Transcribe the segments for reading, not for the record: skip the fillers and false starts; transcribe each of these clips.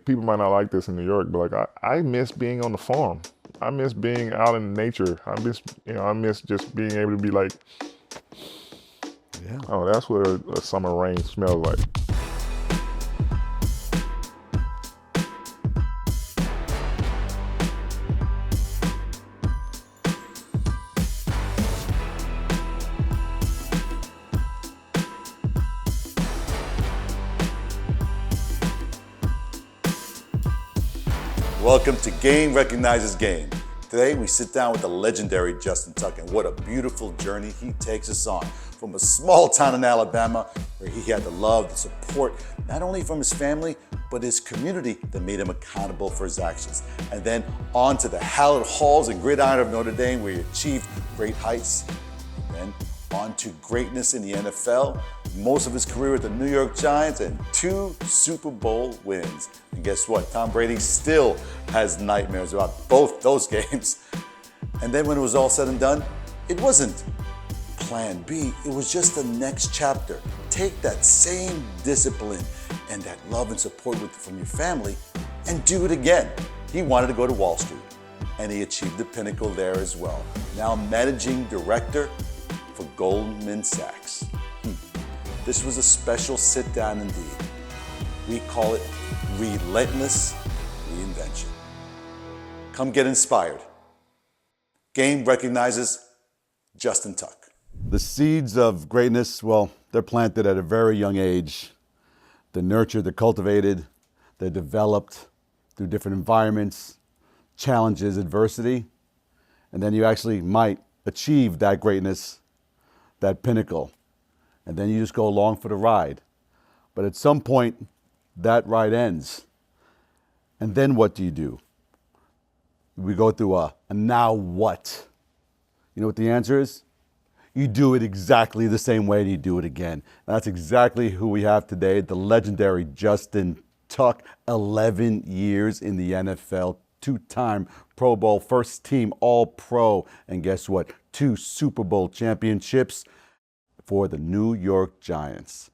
people might not like this in New York, but like I miss being on the farm. I miss being out in nature. I miss just being able to be like, Yeah. oh, that's what a summer rain smells like. Welcome to Game Recognizes Game. Today we sit down with the legendary Justin Tuck, and what a beautiful journey he takes us on. From a small town in Alabama where he had the love, the support, not only from his family, but his community that made him accountable for his actions. And then on to the hallowed halls and gridiron of Notre Dame where he achieved great heights. And then on to greatness in the NFL, most of his career with the New York Giants, and 2 Super Bowl wins. And guess what? Tom Brady still has nightmares about both those games. And then when it was all said and done, it wasn't plan B, it was just the next chapter. Take that same discipline and that love and support from your family and do it again. He wanted to go to Wall Street, and he achieved the pinnacle there as well. Now managing director for Goldman Sachs. This was a special sit down indeed. We call it Relentless Reinvention. Come get inspired. Game Recognizes Justin Tuck. The seeds of greatness, well, they're planted at a very young age. They're nurtured, they're cultivated, they're developed through different environments, challenges, adversity, and then you actually might achieve that greatness, that pinnacle. And then you just go along for the ride. But at some point, that ride ends. And then what do? We go through a now what? You know what the answer is? You do it exactly the same way and you do it again. And that's exactly who we have today, the legendary Justin Tuck, 11 years in the NFL, 2-time Pro Bowl, first team All-Pro, and guess what? 2 Super Bowl championships for the New York Giants.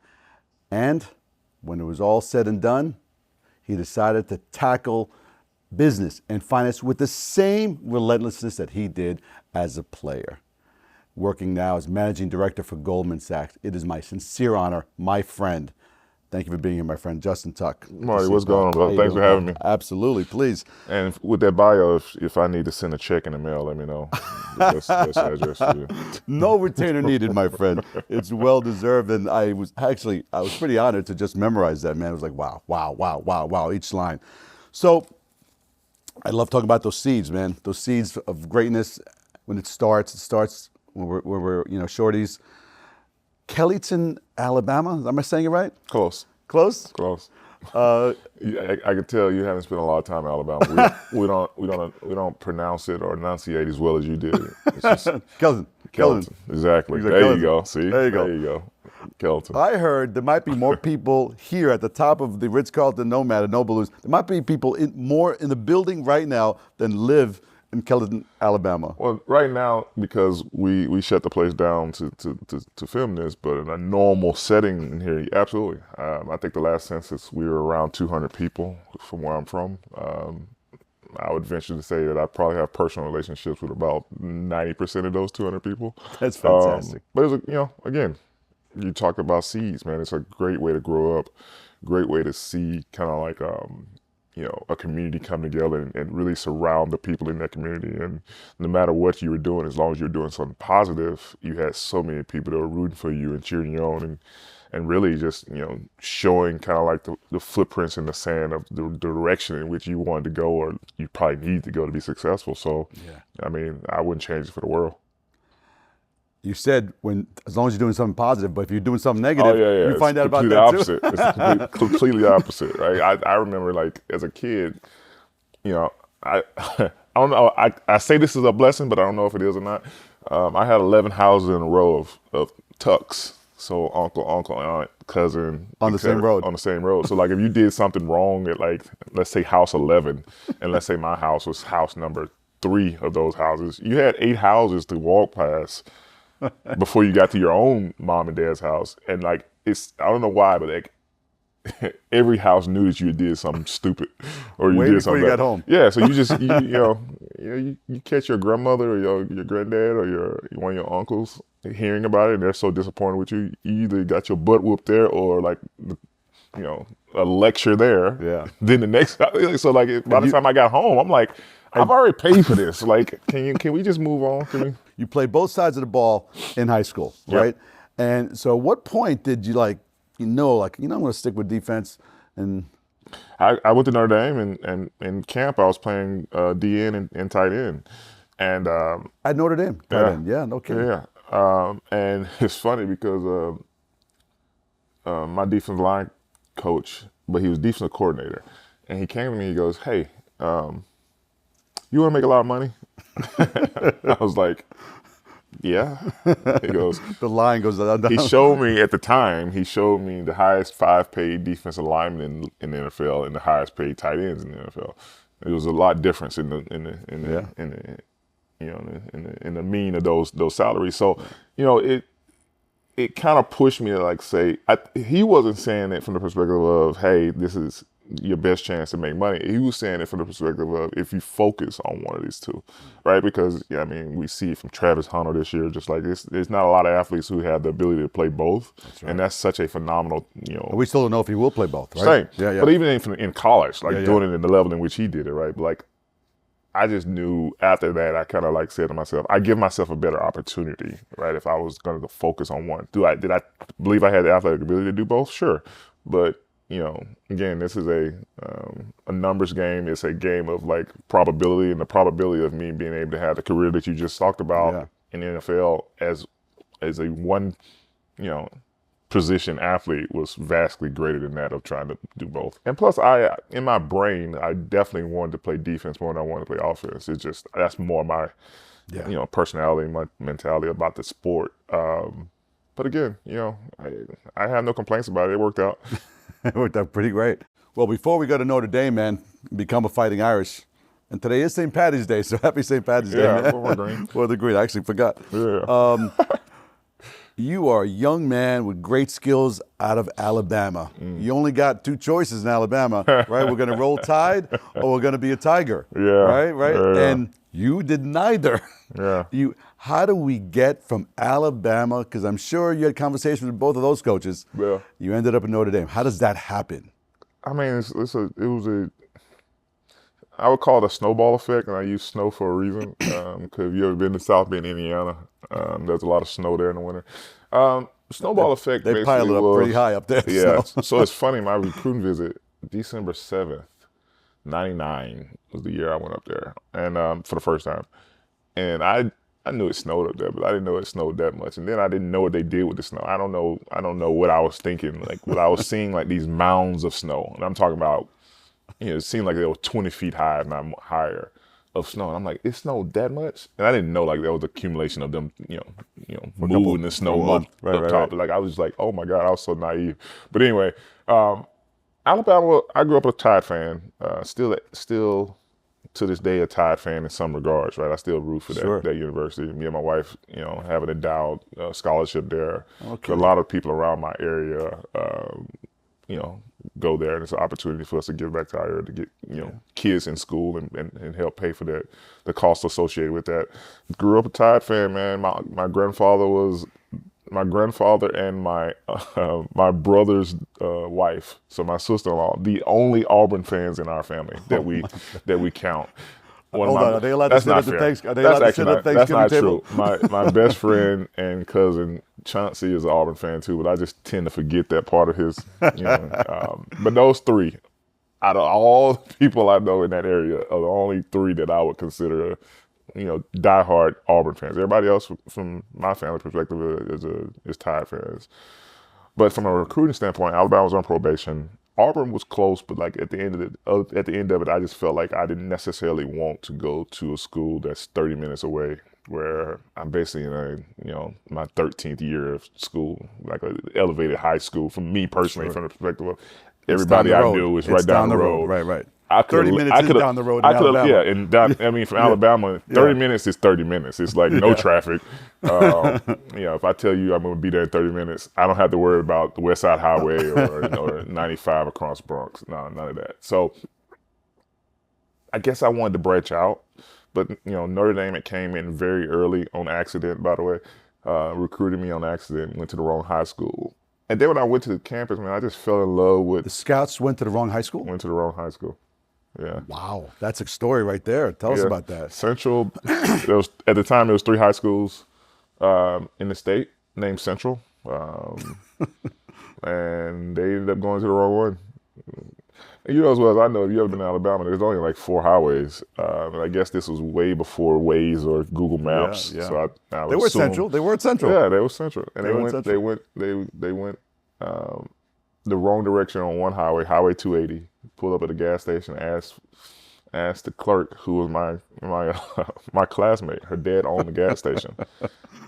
And when it was all said and done, he decided to tackle business and finance with the same relentlessness that he did as a player. Working now as managing director for Goldman Sachs. It is my sincere honor, my friend. Thank you for being here, my friend, Justin Tuck. Marty, what's going on, brother? Thanks for having me. Absolutely, please. And with that bio, if I need to send a check in the mail, let me know. That's the address for you. No retainer needed, my friend. It's well deserved, and I was pretty honored to just memorize that, man. It was like, wow, each line. So I love talking about those seeds, man. Those seeds of greatness. When it starts when we're shorties. Kellyton, Alabama. Am I saying it right? Close. Close? Close. I can tell you haven't spent a lot of time in Alabama. We don't pronounce it or enunciate as well as you did. It's just Kellyton. Exactly. Exactly. There you go. See? There you go. Kellyton. I heard there might be more people here at the top of the Ritz-Carlton Nomad at NOBULL. There might be people more in the building right now than live in Kellyton, Alabama. Well, right now, because we shut the place down to film this, but in a normal setting in here, absolutely. I think the last census, we were around 200 people from where I'm from. I would venture to say that I probably have personal relationships with about 90% of those 200 people. That's fantastic. But it's again, you talk about seeds, man. It's a great way to grow up, great way to see kind of like a community come together and really surround the people in that community. And no matter what you were doing, as long as you're doing something positive, you had so many people that were rooting for you and cheering you on and really just, showing kind of like the footprints in the sand of the direction in which you wanted to go or you probably need to go to be successful. So, yeah. I mean, I wouldn't change it for the world. You said as long as you're doing something positive, but if you're doing something negative, you find out about that opposite. too. It's completely opposite, right? I remember like as a kid, I don't know. I say this is a blessing, but I don't know if it is or not. I had 11 houses in a row of Tucks. So uncle, aunt, cousin. On the same road. On the same road. So like if you did something wrong at like, let's say house 11, and let's say my house was house number 3 of those houses, you had 8 houses to walk past before you got to your own mom and dad's house. And like, I don't know why, but like every house knew that you did something stupid, or you Way did before something you bad. got home. Yeah, so you just you catch your grandmother or your granddad or one of your uncles hearing about it, and they're so disappointed with you. You either got your butt whooped there, or like a lecture there. Yeah. Then the next, so like by the time I got home, I'm like, I've already paid for this. Like, can we just move on? Can we? You played both sides of the ball in high school, Yep. right? And so, what point did you I'm going to stick with defense? And I went to Notre Dame, and in camp I was playing DN and tight end, and at Notre Dame, tight end. Yeah, no kidding. yeah. And it's funny because my defensive line coach, but he was defensive coordinator, and he came to me. He goes, "Hey, you want to make a lot of money?" I was like, "Yeah." He goes, The line goes down. he showed me at the time. He showed me the highest 5 paid defensive linemen in the NFL and the highest paid tight ends in the NFL. It was a lot difference in the mean of those salaries. So it kind of pushed me to say he wasn't saying it from the perspective of, hey, this is your best chance to make money. He was saying it from the perspective of, if you focus on one of these two, right? Because we see it from Travis Hunter this year, just like there's not a lot of athletes who have the ability to play both. That's right. And that's such a phenomenal, We still don't know if he will play both, right? Same. Yeah. But even in college, doing it in the level in which he did it, right? But I just knew after that, I kind of said to myself, I give myself a better opportunity, right? If I was going to focus on one. Did I believe I had the athletic ability to do both? Sure. But, again, this is a numbers game. It's a game of probability, and the probability of me being able to have the career that you just talked about in the NFL as a one, position athlete was vastly greater than that of trying to do both. And plus, in my brain, I definitely wanted to play defense more than I wanted to play offense. It's just, that's more my, personality, my mentality about the sport. But again, I have no complaints about it. It worked out. It worked out pretty great. Well, before we go to Notre Dame, man, become a Fighting Irish. And today is St. Patty's Day, so happy St. Patty's Day, man. We're green. Well, the green. I actually forgot. Yeah. You are a young man with great skills out of Alabama. You only got 2 choices in Alabama, right? We're going to roll Tide or we're going to be a Tiger. Yeah. Right? Yeah. And you did neither. Yeah. How do we get from Alabama, because I'm sure you had conversations with both of those coaches. Yeah. You ended up in Notre Dame. How does that happen? I mean, I would call it a snowball effect, and I use snow for a reason. Because if you ever been to South Bend, Indiana, there's a lot of snow there in the winter. Snowball effect. They pile it up pretty high up there. Yeah. So it's funny. My recruiting visit, December 7th, '99 was the year I went up there, and for the first time. And I knew it snowed up there, but I didn't know it snowed that much. And then I didn't know what they did with the snow. I don't know what I was thinking. What I was seeing, these mounds of snow, and I'm talking about. It seemed like they were 20 feet high, if not higher, of snow. And I'm like, it snowed that much? And I didn't know there was accumulation of them, moving the snow up top. Right. I was just like, oh my God, I was so naive. But anyway, Alabama, I grew up a Tide fan, still to this day a Tide fan in some regards, right? I still root for that university. Me and my wife, have an endowed scholarship there. Okay. A lot of people around my area, go there, and it's an opportunity for us to give back to our area, to get kids in school and help pay for the cost associated with that. Grew up a Tide fan, man. My grandfather and my brother's wife, so my sister-in-law, the only Auburn fans in our family that we count. Hold on, are they allowed to sit at the Thanksgiving table? That's not true. My best friend and cousin Chauncey is an Auburn fan too, but I just tend to forget that part of his. But those 3, out of all the people I know in that area, are the only 3 that I would consider, diehard Auburn fans. Everybody else, from my family perspective, is Tide fans. But from a recruiting standpoint, Alabama was on probation. Auburn was close, but at the end of it, I just felt like I didn't necessarily want to go to a school that's 30 minutes away, where I'm basically in my 13th year of school, an elevated high school. For me personally, from the perspective of everybody I knew was right down the road. Right. I could 30 minutes is down the road in Alabama. Yeah, and that, I mean, from Alabama, 30 minutes is 30 minutes. It's like no traffic. If I tell you I'm going to be there in 30 minutes, I don't have to worry about the West Side Highway or 95 across Bronx. No, none of that. So I guess I wanted to branch out, but Notre Dame, it came in very early on accident, by the way, recruited me on accident, went to the wrong high school. And then when I went to the campus, man, I just fell in love with. The scouts went to the wrong high school? Went to the wrong high school. Yeah. Wow, that's a story right there. Tell us about that. Central, at the time, there was 3 high schools in the state named Central, and they ended up going to the wrong one. And as well as I know, if you've ever been to Alabama, there's only like 4 highways. And I guess this was way before Waze or Google Maps. Yeah. So I they were Central. They were at Central. Yeah, they were Central, and they went the wrong direction on one highway, Highway 280. Pulled up at a gas station, asked the clerk, who was my classmate. Her dad owned the gas station.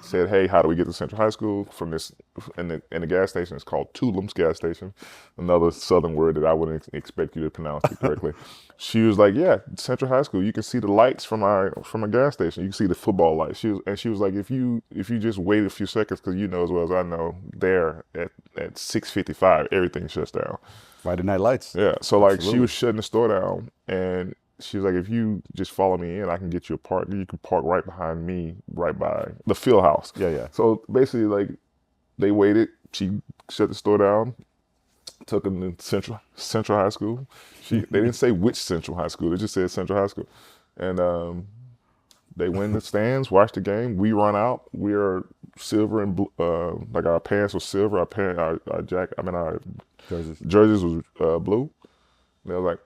Said, "Hey, how do we get to Central High School from this?" And the gas station is called Tulum's gas station, another Southern word that I wouldn't expect you to pronounce it correctly. She was like, "Yeah, Central High School. You can see the lights from a gas station. You can see the football lights." She was like, "If you just wait a few seconds, because as well as I know, there at 6:55, everything shuts down." Friday Night Lights. Yeah, so she was shutting the store down, and she was like, "If you just follow me in, I can get you a park. You can park right behind me, right by the field house." Yeah. So basically, they waited. She shut the store down, took them to Central High School. They didn't say which Central High School. They just said Central High School, and they went in the stands, watched the game. We run out. We are silver and blue. Like our pants were silver. Our jerseys was blue. And they were like,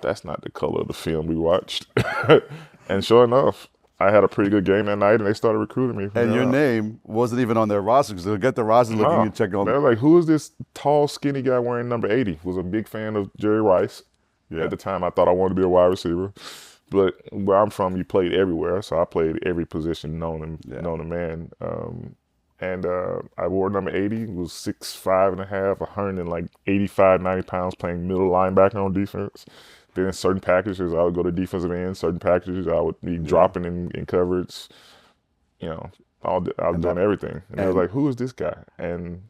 "That's not the color of the film we watched." And sure enough, I had a pretty good game that night, and they started recruiting me. And your name wasn't even on their roster, because they'll get the roster looking and check on. They're like, "Who is this tall, skinny guy wearing number 80? Was a big fan of Jerry Rice. Yeah. At the time, I thought I wanted to be a wide receiver. But where I'm from, you played everywhere, so I played every position known to man. I wore number 80, was 6'5.5", 185, 90 pounds, playing middle linebacker on defense. Then in certain packages, I would go to defensive end. Certain packages, I would be dropping in coverage. I was doing everything. And they were like, "Who is this guy?" And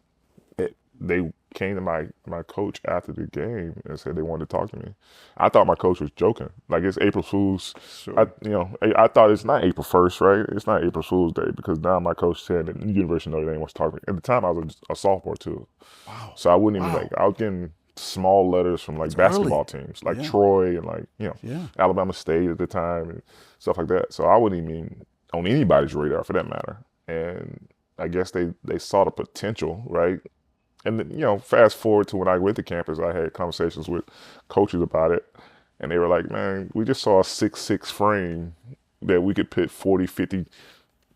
they came to my coach after the game and said they wanted to talk to me. I thought my coach was joking. Like, it's April Fool's. Sure. I thought it's not April 1st, right? It's not April Fool's Day, because now my coach said that the University of Notre Dame wants to talk to me. At the time, I was a sophomore too. Wow. So I wouldn't even I was getting small letters from basketball teams, like Troy and Alabama State at the time and stuff like that. So I wouldn't even on anybody's radar for that matter. And I guess they saw the potential, right? And then, fast forward to when I went to campus, I had conversations with coaches about it, and they were like, "Man, we just saw a 6'6" frame that we could put 40, 50,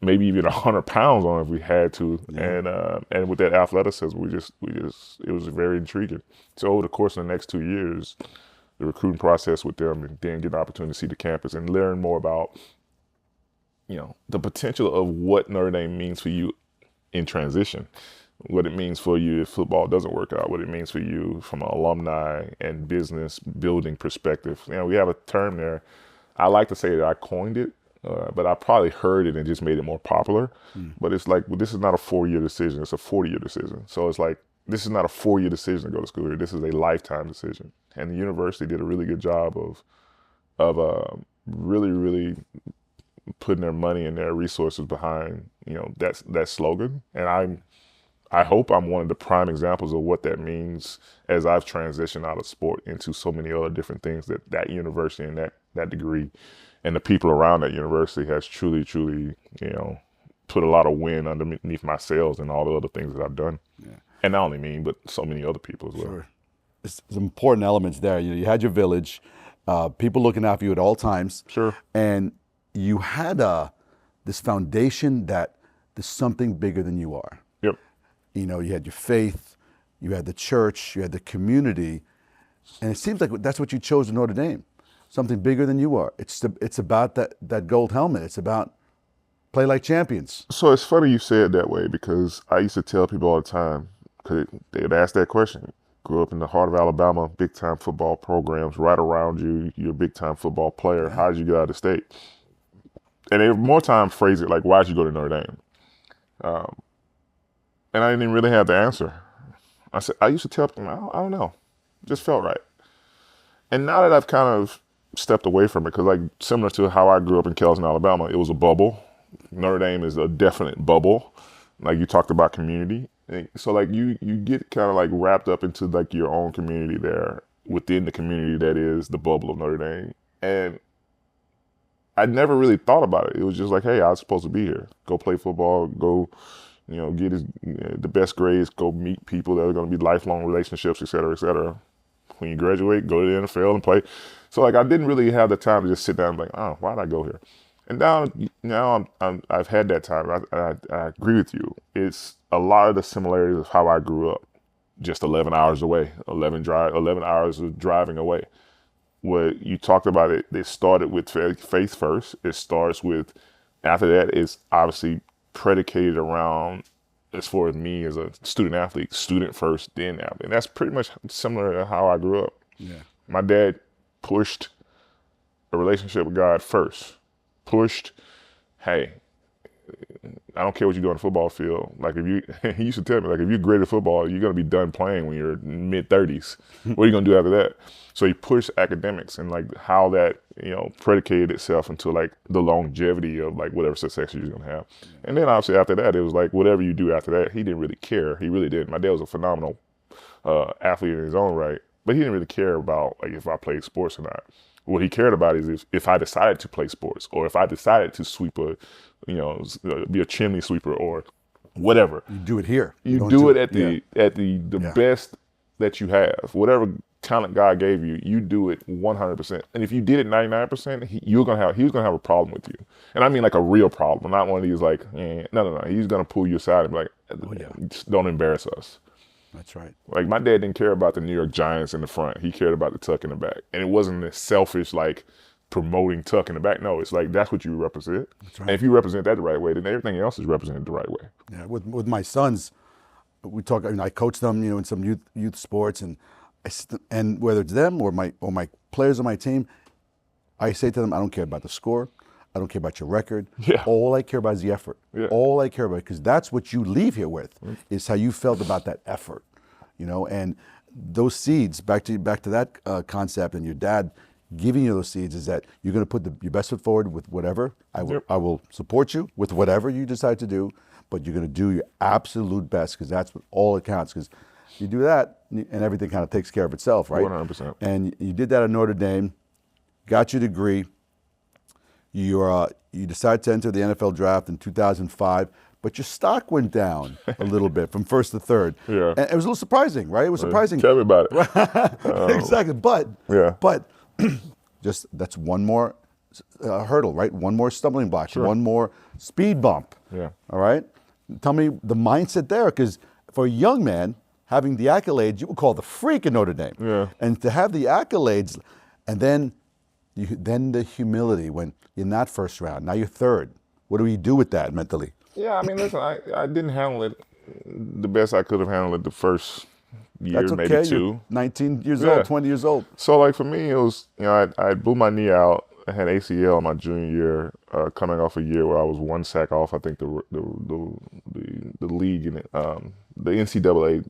maybe even 100 pounds on if we had to." Yeah. And with that athleticism, it was very intriguing. So over the course of the next 2 years, the recruiting process with them, and then get an opportunity to see the campus and learn more about, the potential of what Notre Dame means for you in transition. What it means for you if football doesn't work out, what it means for you from an alumni and business building perspective. We have a term there. I like to say that I coined it, but I probably heard it and just made it more popular. But it's like, this is not a 4-year decision, it's a 40-year decision. So it's like, this is not a 4-year decision to go to school here. This is a lifetime decision. And the university did a really good job of really, really putting their money and their resources behind, that slogan. And I hope I'm one of the prime examples of what that means as I've transitioned out of sport into so many other different things that university and that degree and the people around that university has truly, truly, put a lot of wind underneath my sails and all the other things that I've done. Yeah. And not only me, but so many other people as well. Sure. There's some important elements there. You had your village, people looking after you at all times. Sure. And you had this foundation that there's something bigger than you are. Yep. You had your faith, you had the church, you had the community, and it seems like that's what you chose in Notre Dame, something bigger than you are. It's about that gold helmet. It's about play like champions. So it's funny you say it that way, because I used to tell people all the time, because they'd ask that question, Grew up in the heart of Alabama, big time football programs right around you. You're a big time football player. How did you get out of the state? And they more time phrase it like, why did you go to Notre Dame? And I didn't really have the answer. I used to tell them, I don't know. It just felt right. And now that I've kind of stepped away from it, because like similar to how I grew up in Kelson, Alabama, it was a bubble. Notre Dame is a definite bubble. Like you talked about community. So like you get kind of like wrapped up into like your own community there within the community that is the bubble of Notre Dame. And I never really thought about it. It was just like, hey, I was supposed to be here. Go play football, go, get the best grades, go meet people that are going to be lifelong relationships, et cetera, et cetera. When you graduate, go to the NFL and play. So like I didn't really have the time to just sit down and be like, oh, why did I go here? And now I've had that time. I agree with you. It's a lot of the similarities of how I grew up. Just 11 hours away, 11 hours of driving away. What you talked about, it started with faith first. It starts with, after that, it's obviously predicated around, as far as me as a student athlete, student first, then athlete. And that's pretty much similar to how I grew up. Yeah. My dad pushed a relationship with God first. Pushed, hey, I don't care what you do on the football field. Like he used to tell me, like if you're great at football, you're gonna be done playing when you're mid-30s. What are you gonna do after that? So he pushed academics and like how that, predicated itself into like the longevity of like whatever success you're gonna have. And then obviously after that, it was like whatever you do after that, he didn't really care. He really didn't. My dad was a phenomenal athlete in his own right, but he didn't really care about like if I played sports or not. What he cared about is if I decided to play sports, or if I decided to sweep be a chimney sweeper or whatever. You do it here. You do it at the best that you have. Whatever talent God gave you, you do it 100%. And if you did it 99%, he was gonna have a problem with you. And I mean like a real problem, not one of these like, no. He's gonna pull you aside and be like, don't embarrass us. That's right. Like my dad didn't care about the New York Giants in the front. He cared about the tuck in the back. And it wasn't this selfish like promoting tuck in the back. No, it's like that's what you represent. That's right. And if you represent that the right way, then everything else is represented the right way. Yeah. With my sons, we talk. I coach them, in some youth sports, and whether it's them or my players on my team, I say to them, I don't care about the score. I don't care about your record. Yeah. All I care about is the effort. Yeah. All I care about, because that's what you leave here with, is how you felt about that effort, and those seeds, back to that concept, and your dad giving you those seeds, is that you're going to put your best foot forward with whatever. I will support you with whatever you decide to do, but you're going to do your absolute best, because that's all it counts, because you do that and everything kind of takes care of itself, right? 100%. And you did that at Notre Dame, got your degree. You decided to enter the NFL draft in 2005, but your stock went down a little bit from first to third. Yeah. And it was a little surprising, right? It was surprising. Tell me about it. Exactly. But Yeah. just that's one more hurdle, right? One more stumbling block, Sure. one more speed bump. Yeah. All right? Tell me the mindset there, because for a young man, having the accolades, you would call the freak in Notre Dame. Yeah. And to have the accolades, and then the humility when you're not first round, now you're third. What do we do with that mentally? Yeah, I mean, listen, I didn't handle it the best I could have handled it the first year, That's okay. maybe two. You're 19 years Yeah. old, 20 years old. So like for me, it was, I blew my knee out. I had ACL my junior year, coming off a year where I was one sack off. I think the league and the NCAA.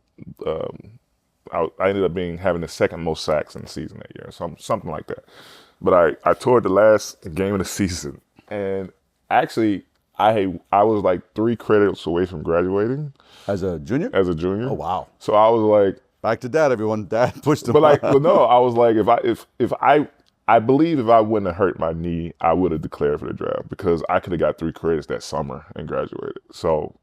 I ended up having the second most sacks in the season that year, something like that. But I toured the last game of the season, and actually I was like 3 credits away from graduating As a junior? Oh wow. So I was like, Back to dad, everyone. Dad pushed him. but no, I was like, I believe if I wouldn't have hurt my knee, I would have declared for the draft, because I could have got 3 credits that summer and graduated. So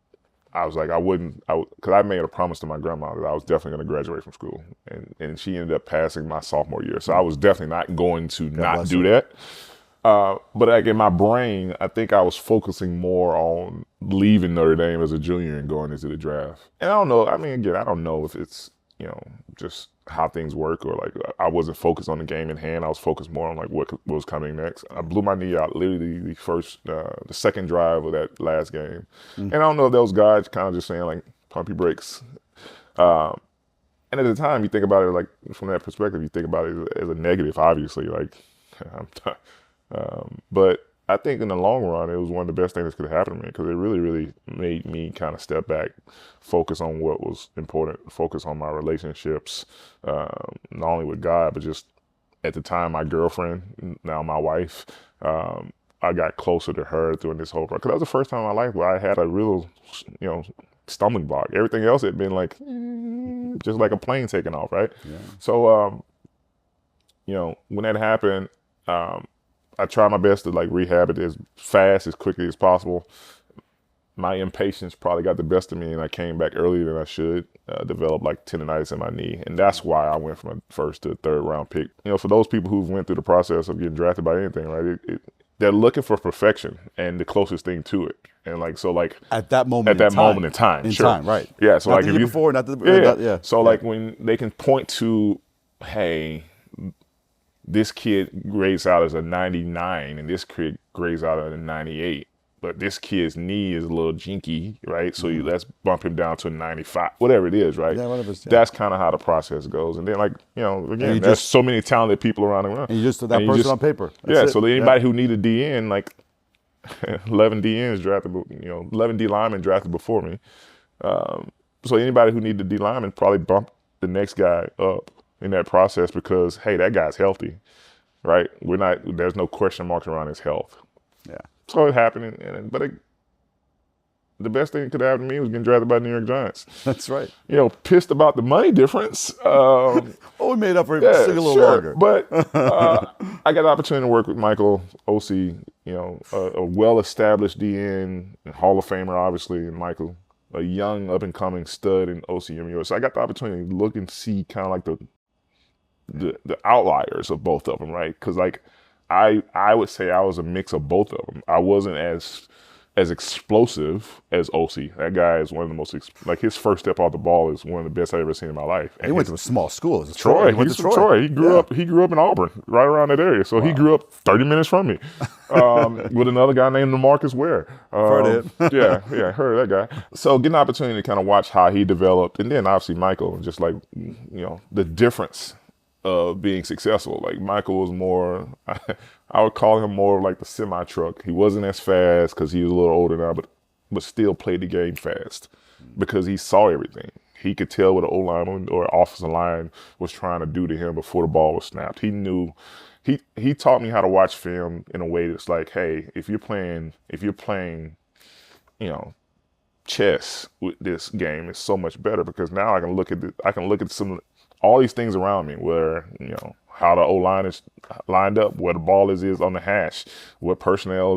I was like, because I made a promise to my grandma that I was definitely going to graduate from school, and she ended up passing my sophomore year. So I was definitely not going to not do that. But like in my brain, I think I was focusing more on leaving Notre Dame as a junior and going into the draft. And I don't know. I mean, again, I don't know if it's, just how things work, or like I wasn't focused on the game in hand. I was focused more on like what was coming next. I blew my knee out literally the second drive of that last game. And I don't know if those guys kind of just saying like pump your brakes. And And at the time, you think about it like from that perspective, you think about it as a negative, obviously. Like, but I think in the long run, it was one of the best things that could happen to me because it really, really made me kind of step back, focus on what was important, focus on my relationships, not only with God, but just at the time, my girlfriend, now my wife. I got closer to her during this whole process. Because that was the first time in my life where I had a real, stumbling block. Everything else had been like, just like a plane taking off, right? Yeah. So, when that happened, I tried my best to like rehab it as fast, as quickly as possible. My impatience probably got the best of me, and I came back earlier than I should. Developed like tendonitis in my knee, and that's why I went from a first to third round pick. For those people who've went through the process of getting drafted by anything, right? They're looking for perfection and the closest thing to it, and at that moment in time, sure. Right? Yeah. So not like the if year you before, not the yeah. So like when they can point to, hey, this kid grades out as a 99 and this kid grades out as a 98. But this kid's knee is a little jinky, right? So let's bump him down to a 95, whatever it is, right? Yeah, whatever. Yeah. That's kind of how the process goes. And then, again, there's so many talented people around and around. And you just that person on paper. That's so anybody who needed DN, like 11 DNs drafted, 11 D linemen drafted before me. So anybody who needed D lineman probably bumped the next guy up in that process because, hey, that guy's healthy, right? There's no question marks around his health. Yeah. So it happened, but the best thing that could happen to me was getting drafted by the New York Giants. That's right. Pissed about the money difference. We made up for it a little longer. But I got the opportunity to work with Michael, OC, a well-established DN, Hall of Famer, obviously, and Michael, a young, up-and-coming stud in OCMU. So I got the opportunity to look and see kind of like the outliers of both of them, right? Because I would say I was a mix of both of them. I wasn't as explosive as OC. That guy is one of the most, his first step off the ball is one of the best I've ever seen in my life. And he went to a small school. It was Troy. He went He's to from Troy. He grew up in Auburn, right around that area. So he grew up 30 minutes from me with another guy named Marcus Ware. Heard it. yeah, heard of that guy. So getting the opportunity to kind of watch how he developed, and then obviously Michael, just the difference of being successful. Like Michael was more, I would call him more like the semi-truck. He wasn't as fast because he was a little older now, but still played the game fast because he saw everything. He could tell what an O-lineman or offensive line was trying to do to him before the ball was snapped. He knew. He taught me how to watch film in a way that's like, hey, if you're playing, chess with this game, it's so much better because now I can look at all these things around me where, how the O-line is lined up, where the ball is on the hash, what personnel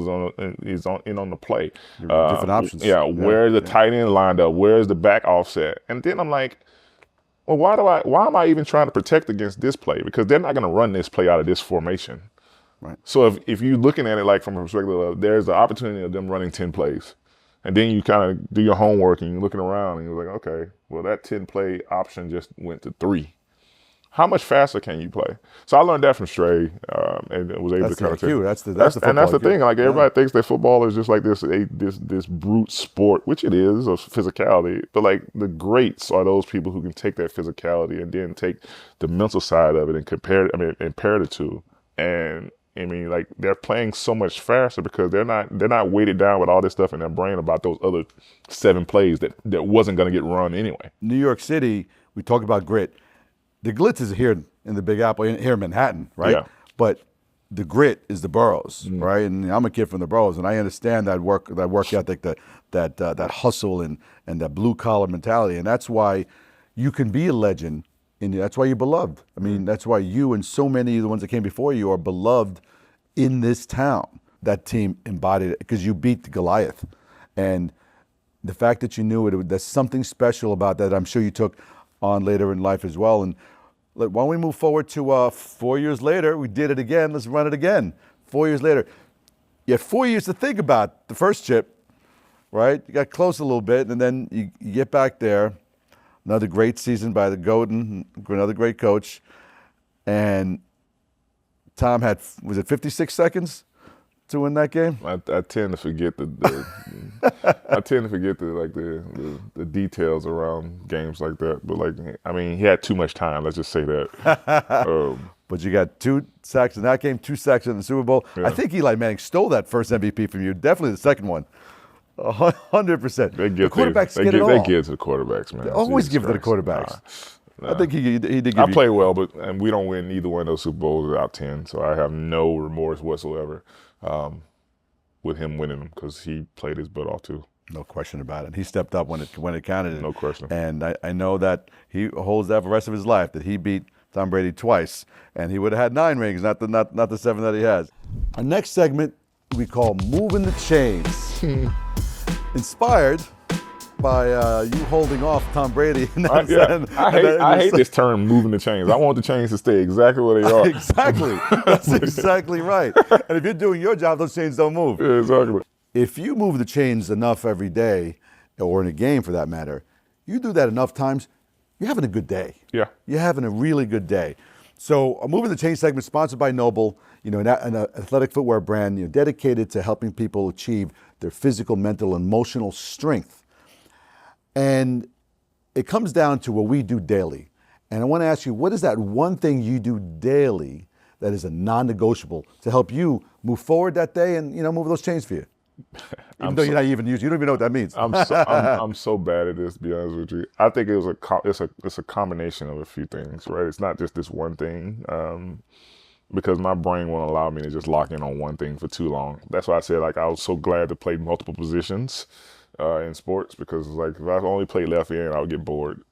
is on the play. Different options. Where the tight end lined up, where's the back offset? And then I'm like, well, why am I even trying to protect against this play? Because they're not going to run this play out of this formation. Right. So if you're looking at it like from a perspective of there's the opportunity of them running 10 plays, and then you kind of do your homework and you're looking around and you're like, okay, well, that 10-play option just went to 3. How much faster can you play? So I learned that from Stray and was able to kind of take. That's the thing. Like everybody thinks that football is just like this brute sport, which it is, of physicality. But like the greats are those people who can take that physicality and then take the mental side of it and pair the two. And like they're playing so much faster because they're not weighted down with all this stuff in their brain about those other 7 plays that wasn't going to get run anyway. New York City, we talk about grit. The glitz is here in the Big Apple, here in Manhattan, right? Yeah. But the grit is the boroughs, right? And I'm a kid from the boroughs, and I understand that work ethic, that hustle, and that blue collar mentality, and that's why you can be a legend. That's why you're beloved. I mean, that's why you and so many of the ones that came before you are beloved in this town. That team embodied it because you beat Goliath, and the fact that you knew it, there's something special about that. I'm sure you took on later in life as well. And why don't we move forward to 4 years later? We did it again. Let's run it again. 4 years later. You had 4 years to think about the first chip, right? You got close a little bit, and then you get back there. Another great season by the Golden, another great coach. And Tom had, was it 56 seconds to win that game? I tend to forget I tend to forget the details around games like that. But like, I mean, he had too much time. Let's just say that. But you got 2 sacks in that game, 2 sacks in the Super Bowl. Yeah. I think Eli Manning stole that first MVP from you. Definitely the second one. 100%. The quarterbacks get it all. They give it to the quarterbacks, man. They always Jesus give it to the Christ. quarterbacks. Nah. I think he did give I you. play well, but and we don't win either one of those Super Bowls without 10, so I have no remorse whatsoever with him winning them because he played his butt off too. No question about it. He stepped up when it counted. No question. And I know that he holds that for the rest of his life, that he beat Tom Brady twice, and he would have had 9 rings, not the 7 that he has. Our next segment we call Moving the Chains. Inspired by you holding off Tom Brady. I hate this term, moving the chains. I want the chains to stay exactly where they are. Exactly. That's exactly right. And if you're doing your job, those chains don't move. Yeah, exactly. If you move the chains enough every day, or in a game for that matter, you do that enough times, you're having a good day. Yeah. You're having a really good day. So a Moving the Chains segment sponsored by NOBULL, an athletic footwear brand, dedicated to helping people achieve their physical, mental, and emotional strength. And it comes down to what we do daily. And I want to ask you, what is that one thing you do daily that is a non-negotiable to help you move forward that day and, move those chains for you? Even though you're not even used, you don't even know what that means. I'm so bad at this, to be honest with you. I think it's a combination of a few things, right? It's not just this one thing, because my brain won't allow me to just lock in on one thing for too long. That's why I said, I was so glad to play multiple positions in sports, because if I only played left end, I would get bored.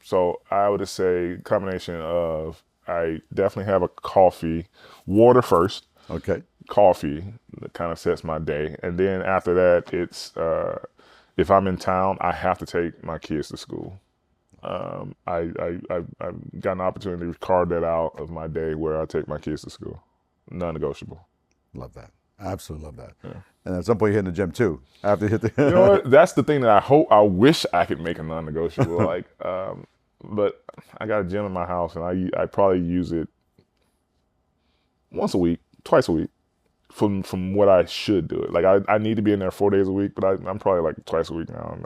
So I would just say combination of, I definitely have a coffee, water first. Okay. Coffee that kind of sets my day, and then after that, it's if I'm in town, I have to take my kids to school. I've got an opportunity to carve that out of my day where I take my kids to school. Non-negotiable. Love that. I absolutely love that. Yeah. And at some point, you hit in the gym too. After you hit the. You know what? That's the thing that I wish I could make a non-negotiable. But I got a gym in my house, and I probably use it once a week, twice a week. From what I should do it. I need to be in there 4 days a week, but I'm probably twice a week now.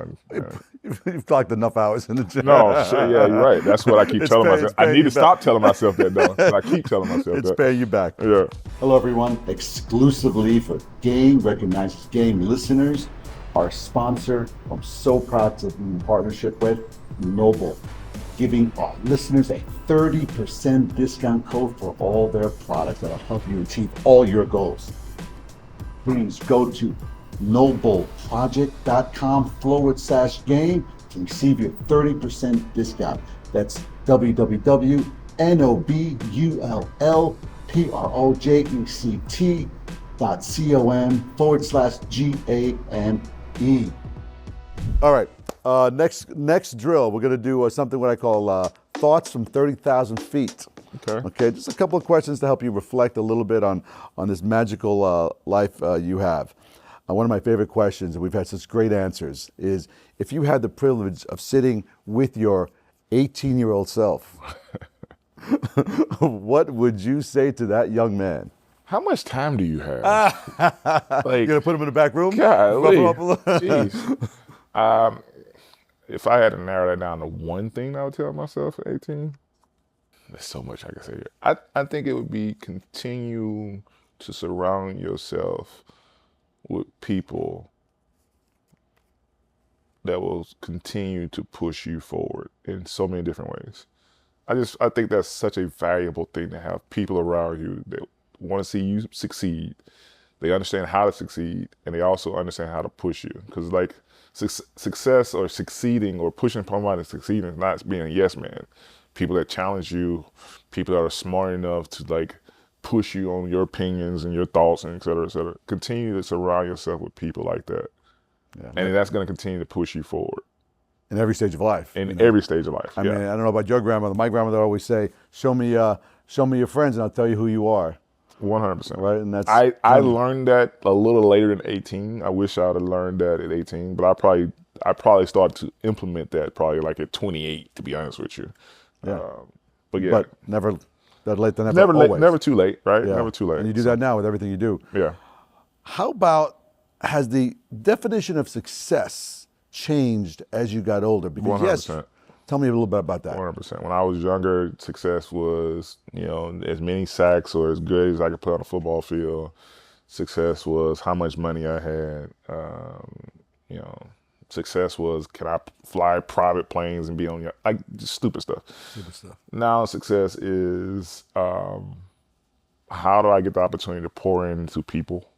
You've clocked enough hours in the gym. No, shit, yeah, you're right. That's what I keep telling myself. I need to stop telling myself that, though. But I keep telling myself that. It's paying you back. Yeah. Hello, everyone. Exclusively for Game Recognizes Game listeners, our sponsor, I'm so proud to be in partnership with NOBULL, giving our listeners a 30% discount code for all their products that will help you achieve all your goals. Please go to nobullproject.com/game to receive your 30% discount. That's www.nobullproject.com/GAME. All right. Next drill, we're going to do something what I call thoughts from 30,000 feet. Okay. Just a couple of questions to help you reflect a little bit on this magical life you have. One of my favorite questions, and we've had such great answers, is if you had the privilege of sitting with your 18-year-old self, what would you say to that young man? How much time do you have? You're going to put him in the back room? Golly. Jeez. If I had to narrow that down to one thing I would tell myself at 18, there's so much I can say here. I think it would be continue to surround yourself with people that will continue to push you forward in so many different ways. I think that's such a valuable thing to have people around you that want to see you succeed. They understand how to succeed, and they also understand how to push you. Because success or succeeding or pushing somebody to succeed is not being a yes man. People that challenge you, people that are smart enough to push you on your opinions and your thoughts, and et cetera, et cetera. Continue to surround yourself with people like that. Yeah. And that's going to continue to push you forward. In every stage of life. In every stage of life. I mean, I don't know about your grandmother. My grandmother always say, show me your friends and I'll tell you who you are. 100%. Right, and that's I learned that a little later than 18. I wish I would have learned that at 18, but I probably started to implement that probably at 28, to be honest with you. Yeah. But never that late than never always. Never too late, right? Yeah. Never too late. And you do that now with everything you do. Yeah. How about, has the definition of success changed as you got older? Because 100%. Tell me a little bit about that. 100%. When I was younger, success was, as many sacks or as good as I could play on a football field. Success was how much money I had. Success was, can I fly private planes and be on just stupid stuff. Stupid stuff. Now success is, how do I get the opportunity to pour into people?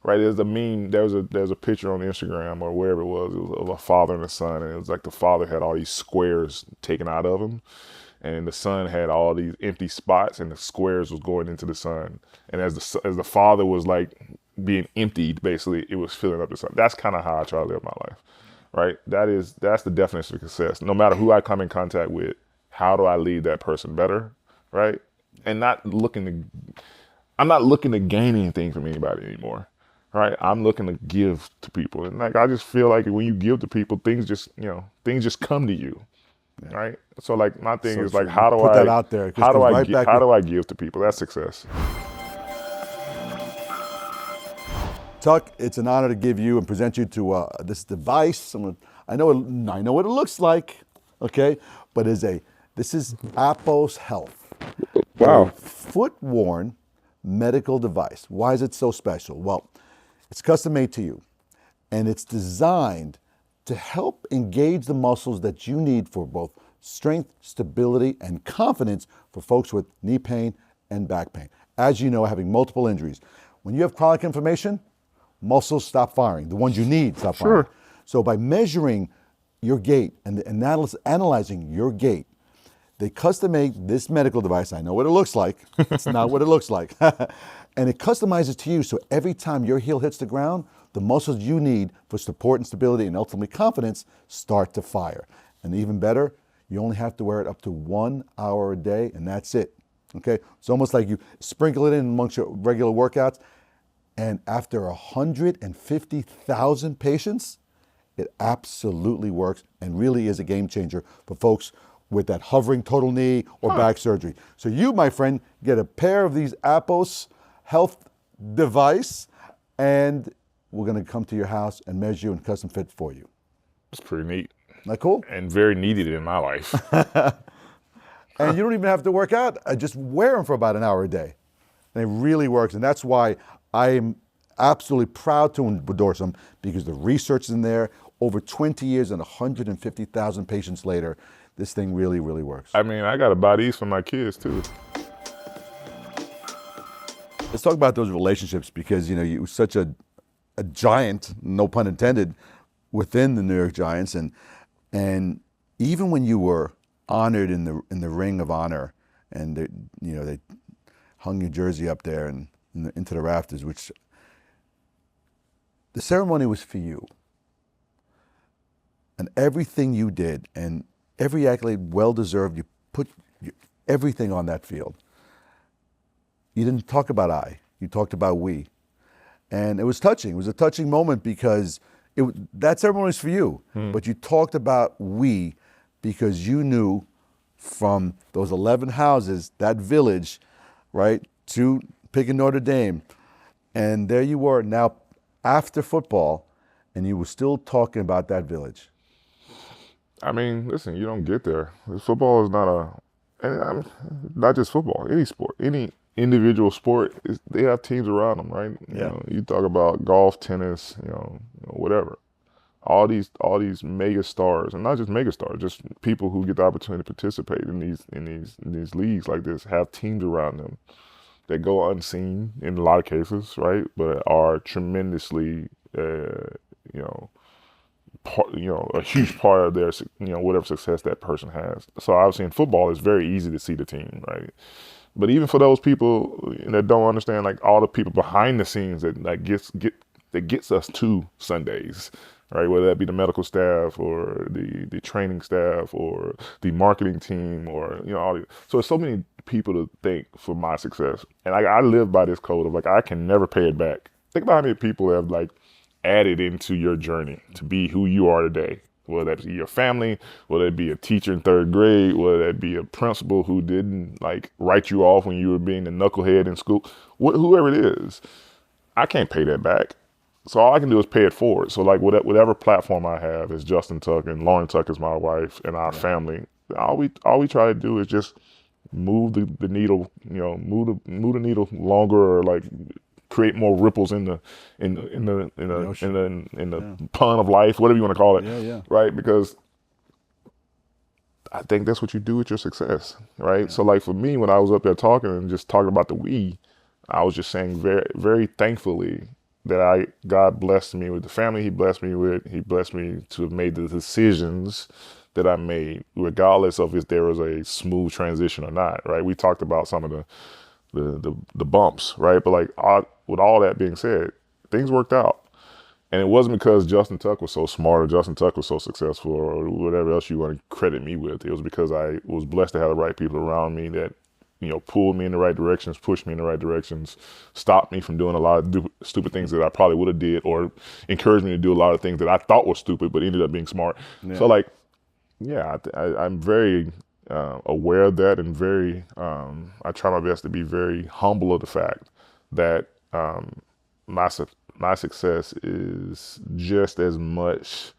Right, there's a meme. There's a picture on Instagram or wherever it was of a father and a son, and it was like the father had all these squares taken out of him, and the son had all these empty spots, and the squares was going into the son. And as the father was like being emptied, basically, it was filling up the son. That's kind of how I try to live my life, right? That's the definition of success. No matter who I come in contact with, how do I lead that person better, right? And I'm not looking to gain anything from anybody anymore. Right, I'm looking to give to people, and I just feel like when you give to people, things just come to you, right? So my thing is like, how do Put that out there. How do I give to people? That's success. Tuck, it's an honor to give you and present you to this device. I know what it looks like, okay, but this is AposHealth. Wow. A foot-worn medical device. Why is it so special? Well, it's custom made to you, and it's designed to help engage the muscles that you need for both strength, stability, and confidence for folks with knee pain and back pain. As you know, having multiple injuries, when you have chronic inflammation, muscles stop firing. The ones you need stop firing. Sure. So by measuring your gait and analyzing your gait, they custom made this medical device. I know what it looks like. It's not what it looks like. And it customizes to you, so every time your heel hits the ground, the muscles you need for support and stability and ultimately confidence start to fire. And even better, you only have to wear it up to 1 hour a day, and that's it. Okay? It's almost like you sprinkle it in amongst your regular workouts, and after 150,000 patients, it absolutely works and really is a game changer for folks with that hovering total knee or back surgery. So you, my friend, get a pair of these AposHealth device, and we're gonna come to your house and measure you and custom fit for you. It's pretty neat. Isn't that cool? And very needed in my life. And you don't even have to work out. I just wear them for about an hour a day. And it really works, and that's why I'm absolutely proud to endorse them, because the research is in there. Over 20 years and 150,000 patients later, this thing really, really works. I mean, I gotta buy these for my kids too. Let's talk about those relationships, because you were such a giant, no pun intended, within the New York Giants, and even when you were honored in the Ring of Honor, and they hung your jersey up there and into the rafters, which the ceremony was for you, and everything you did, and every accolade well deserved. You put everything on that field. You didn't talk about I, you talked about we. And it was touching. It was a touching moment, because that ceremony was for you. But you talked about we because you knew from those 11 houses, that village, right, to picking Notre Dame. And there you were now after football, and you were still talking about that village. I mean, listen, you don't get there. Football is not just football, any sport, any individual sport, they have teams around them, right? You talk about golf, tennis, whatever. All these mega stars, and not just mega stars, just people who get the opportunity to participate in these leagues like this, have teams around them that go unseen in a lot of cases, right? But are tremendously, a huge part of their, whatever success that person has. So obviously in football, it's very easy to see the team, right? But even for those people that don't understand, like all the people behind the scenes that gets us to Sundays, right? Whether that be the medical staff or the training staff or the marketing team or so there's so many people to thank for my success, and I live by this code of I can never pay it back. Think about how many people have added into your journey to be who you are today. Whether that be your family, whether it be a teacher in third grade, whether that be a principal who didn't write you off when you were being a knucklehead in school, whoever it is, I can't pay that back. So all I can do is pay it forward. So like whatever platform I have is Justin Tuck, and Lauren Tuck is my wife, and our family. All we try to do is just move the needle, move the needle longer, or like create more ripples in the pond of life, whatever you want to call it. Yeah. Right? Because I think that's what you do with your success, right? So like for me, when I was up there talking and just talking about the we, I was just saying very, very thankfully that God blessed me with the family He blessed me with. He blessed me to have made the decisions that I made, regardless of if there was a smooth transition or not, right? We talked about some of the bumps, right? But like with all that being said, things worked out. And it wasn't because Justin Tuck was so smart or Justin Tuck was so successful or whatever else you want to credit me with. It was because I was blessed to have the right people around me that, pulled me in the right directions, pushed me in the right directions, stopped me from doing a lot of stupid things that I probably would have did, or encouraged me to do a lot of things that I thought were stupid but ended up being smart. Yeah. So like, yeah, I'm very aware of that, and very, I try my best to be very humble of the fact that my success is just as much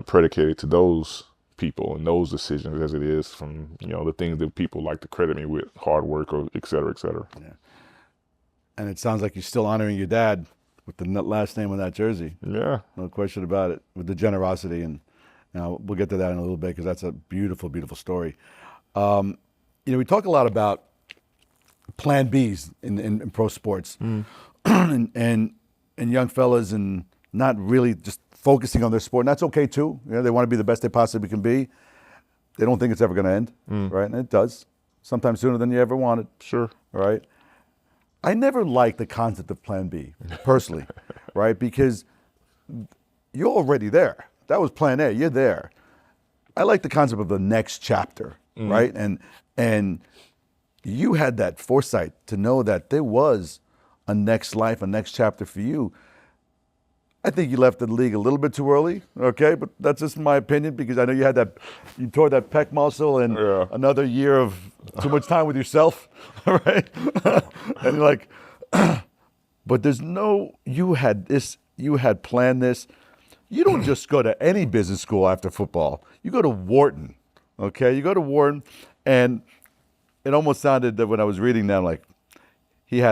predicated to those people and those decisions as it is from the things that people like to credit me with, hard work or et cetera, et cetera. Yeah. And it sounds like you're still honoring your dad with the last name on that jersey. Yeah, no question about it, with the generosity, and we'll get to that in a little bit because that's a beautiful, beautiful story. We talk a lot about plan Bs in pro sports, and young fellas, and not really just focusing on their sport. And that's okay too. They want to be the best they possibly can be. They don't think it's ever going to end, right? And it does, sometimes sooner than you ever wanted. Sure. Right? I never liked the concept of plan B, personally, right? Because you're already there. That was plan A, you're there. I like the concept of the next chapter, right? And you had that foresight to know that there was a next life, a next chapter for you. I think you left the league a little bit too early, okay? But that's just my opinion, because I know you tore that pec muscle, and another year of too much time with yourself, all right? And you're like, but you had planned this. You don't just go to any business school after football. You go to Wharton, okay? You go to Wharton, and it almost sounded that when I was reading that, like, he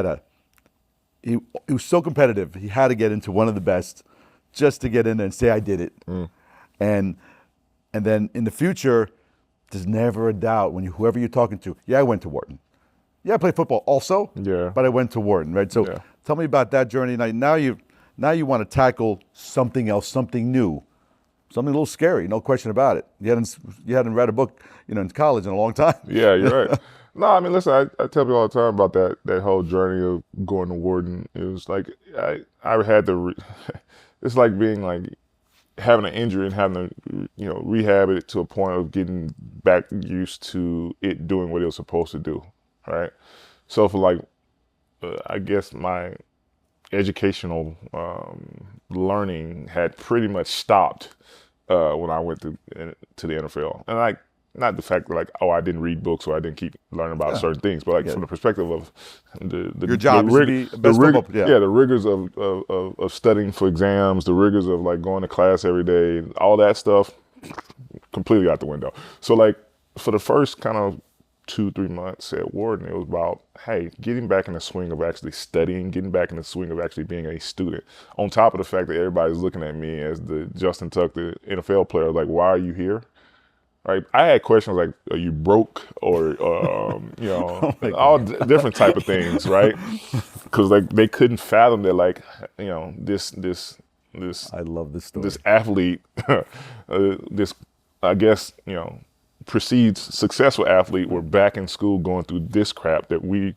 was so competitive. He had to get into one of the best just to get in there and say, I did it. And then in the future, there's never a doubt when whoever you're talking to, I went to Wharton. Yeah, I played football also, but I went to Wharton, right? So tell me about that journey. Now you want to tackle something else, something new, something a little scary, no question about it. You hadn't read a book, in college in a long time. Yeah, you're right. No, I mean, listen, I tell people all the time about that whole journey of going to Wharton. It was like, I had to, it's like being like, having an injury and having to, rehab it to a point of getting back used to it doing what it was supposed to do, right? So for like, I guess my educational learning had pretty much stopped when I went to the NFL. And not the fact that like, I didn't read books or I didn't keep learning about certain things, but like from the perspective of your job is to be best football. The rigors of studying for exams, the rigors of like going to class every day, all that stuff, completely out the window. So like for the first kind of 2-3 months at Wharton, it was about, hey, getting back in the swing of actually studying, getting back in the swing of actually being a student. On top of the fact that everybody's looking at me as the Justin Tuck, the NFL player, like, why are you here? Right? I had questions like, are you broke? Or, all different type of things, right? Because like they couldn't fathom that, like, this. I love this story. This athlete, this, I guess, precedes successful athlete, we're back in school going through this crap that we're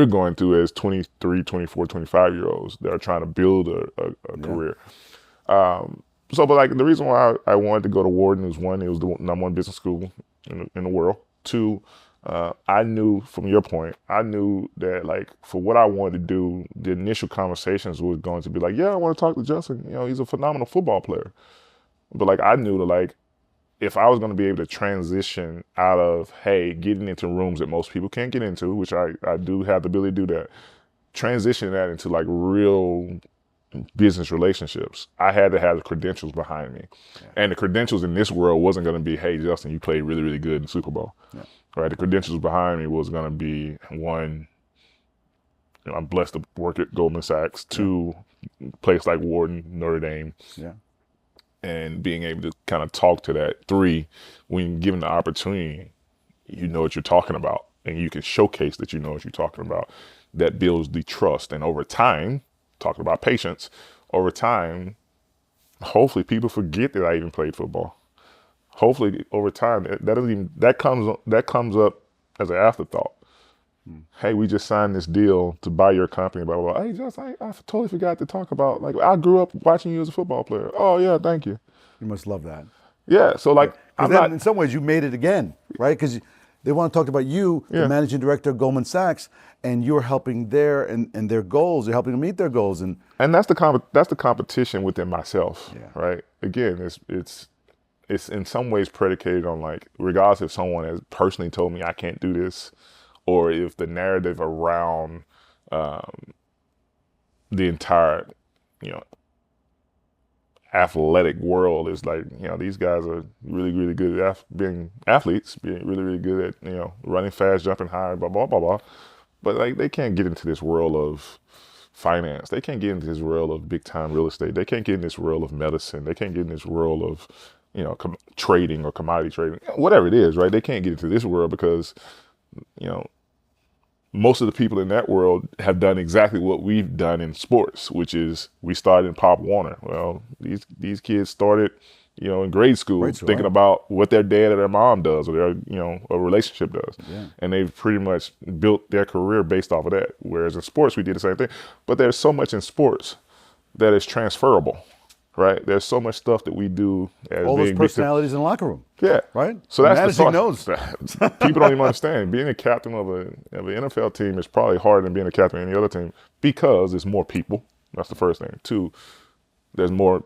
going through as 23, 24, 25-year-olds that are trying to build a career. But like the reason why I wanted to go to Wharton is, one, it was the #1 business school in the world. Two, I knew, from your point, I knew that like for what I wanted to do, the initial conversations was going to be like, I want to talk to Justin. He's a phenomenal football player. But like I knew that like if I was going to be able to transition out of, hey, getting into rooms that most people can't get into, which I do have the ability to do that, transitioning that into like real business relationships, I had to have the credentials behind me. And the credentials in this world wasn't going to be, hey, Justin, you played really, really good in the Super Bowl. Right? The credentials behind me was going to be, one, I'm blessed to work at Goldman Sachs. Two, place like Wharton, Notre Dame. And being able to kind of talk to that. Three, when given the opportunity, you know what you're talking about and you can showcase that you know what you're talking about. That builds the trust. And over time, talking about patience, over time, hopefully people forget that I even played football. Hopefully over time, that comes up as an afterthought. Hey, we just signed this deal to buy your company, blah, blah, blah. Hey, Just, I totally forgot to talk about, like, I grew up watching you as a football player. Oh, yeah, thank you. You must love that. Yeah, so like, in some ways you made it again, right? Because they want to talk about you, the managing director of Goldman Sachs, and you're helping and their goals. You're helping them meet their goals, and that's the competition within myself, right? Again, it's in some ways predicated on, like, regardless if someone has personally told me I can't do this, or if the narrative around the entire, athletic world is like, these guys are really, really good at being athletes, being really, really good at, running fast, jumping high, blah, blah, blah, blah. But like, they can't get into this world of finance. They can't get into this world of big time real estate. They can't get in this world of medicine. They can't get in this world of, trading or commodity trading, whatever it is, right? They can't get into this world because, most of the people in that world have done exactly what we've done in sports, which is we started in Pop Warner. Well, these kids started, in grade school thinking about what their dad or their mom does, or their, a relationship does. And they've pretty much built their career based off of that. Whereas in sports, we did the same thing. But there's so much in sports that is transferable. Right, there's so much stuff that we do as all those personalities in the locker room. Right. So that's the knows. People don't even understand. Being a captain of an NFL team is probably harder than being a captain of any other team because there's more people. That's the first thing. Two, there's more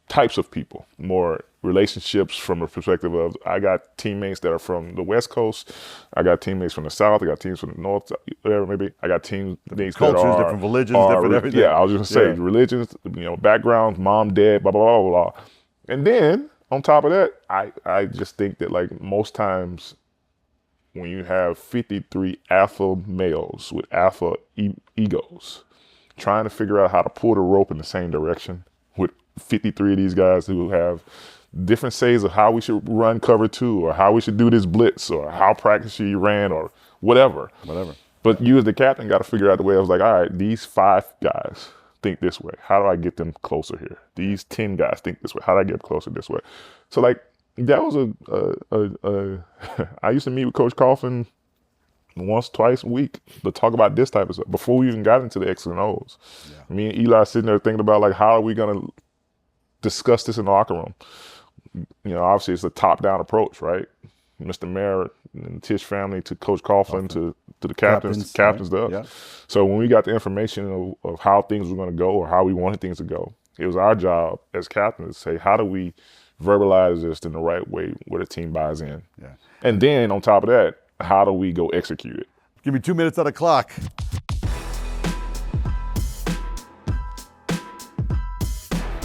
types of people, more relationships from a perspective of, I got teammates that are from the West Coast, I got teammates from the South, I got teams from the North, whatever maybe. I got teammates cultures, that are different religions, different everything. Yeah, I was just gonna say religions, backgrounds, mom, dad, blah, blah, blah, blah. And then on top of that, I just think that, like, most times when you have 53 alpha males with alpha egos trying to figure out how to pull the rope in the same direction with 53 of these guys who have different says of how we should run cover two, or how we should do this blitz, or how practice you ran, or whatever. But you as the captain got to figure out the way. I was like, all right, these 5 guys think this way. How do I get them closer here? These 10 guys think this way. How do I get closer this way? So, like, that was I used to meet with Coach Coughlin once, twice a week to talk about this type of stuff before we even got into the X's and O's. Me and Eli sitting there thinking about, like, how are we going to discuss this in the locker room? Obviously it's a top-down approach, right? Mr. Mayor and the Tisch family to Coach Coughlin to the captains does. So when we got the information of how things were going to go, or how we wanted things to go, it was our job as captains to say, how do we verbalize this in the right way where the team buys in? And then on top of that, how do we go execute it? Give me 2 minutes on the clock.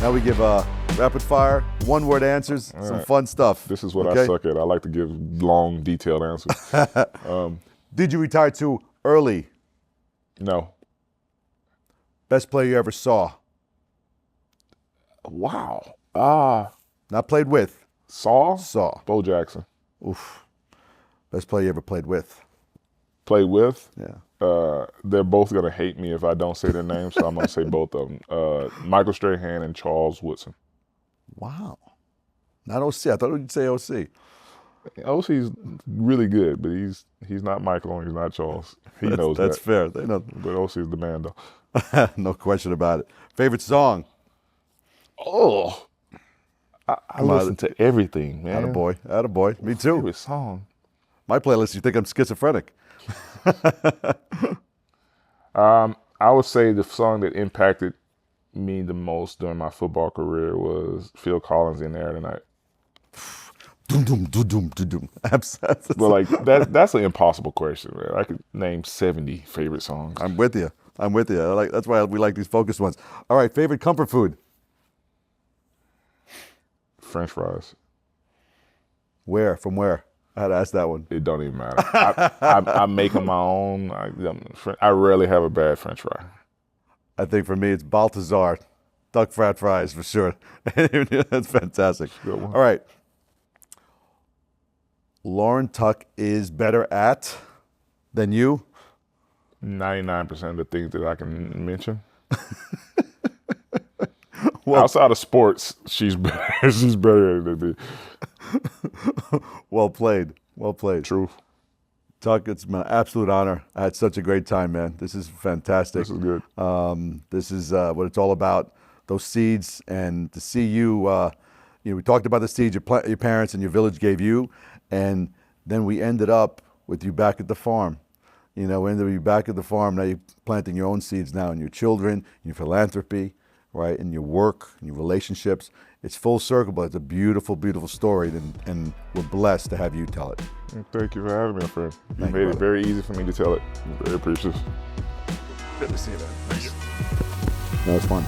Now we give rapid fire, 1-word answers, some fun stuff. This is what I suck at. I like to give long, detailed answers. Did you retire too early? No. Best player you ever saw? Wow. Not played with. Saw? Bo Jackson. Oof. Best player you ever played with? Played with? Yeah. They're both going to hate me if I don't say their names, so I'm going to say both of them. Michael Strahan and Charles Woodson. Wow. Not OC. I thought you'd say OC. OC's really good, but he's not Michael and he's not Charles. He knows that. That's fair. They know. But OC's the man, though. No question about it. Favorite song? Oh. I listen to everything, man. Attaboy. Me too. Favorite song? My playlist, you think I'm schizophrenic. I would say the song that impacted me the most during my football career was Phil Collins' In the Air Tonight. Doom, doom, doom, doom, doom, doom. But like that's an impossible question, man. I could name 70 favorite songs. I'm with you. I'm with you. That's why we like these focused ones. All right, favorite comfort food? French fries. Where? From where? I had to ask that one. It don't even matter. I make them my own. I rarely have a bad French fry. I think for me, it's Balthazar, duck fat fries for sure. That's fantastic. Good one. All right. Lauren Tuck is better at than you? 99% of the things that I can mention. Outside of sports, she's better. She's better than me. Well played. Well played. Truth. Tuck, it's my absolute honor. I had such a great time, man. This is fantastic. This is good. This is what it's all about, those seeds, and to see you, we talked about the seeds your parents and your village gave you, and then we ended up with you back at the farm. We ended up with you back at the farm. Now you're planting your own seeds now in your children, in your philanthropy, right, in your work, in your relationships. It's full circle, but it's a beautiful, beautiful story, and we're blessed to have you tell it. Thank you for having me, my friend. You Thank you, made it brother. very easy for me to tell it. I'm very appreciative. Good to see you, man. Thank you. That was fun.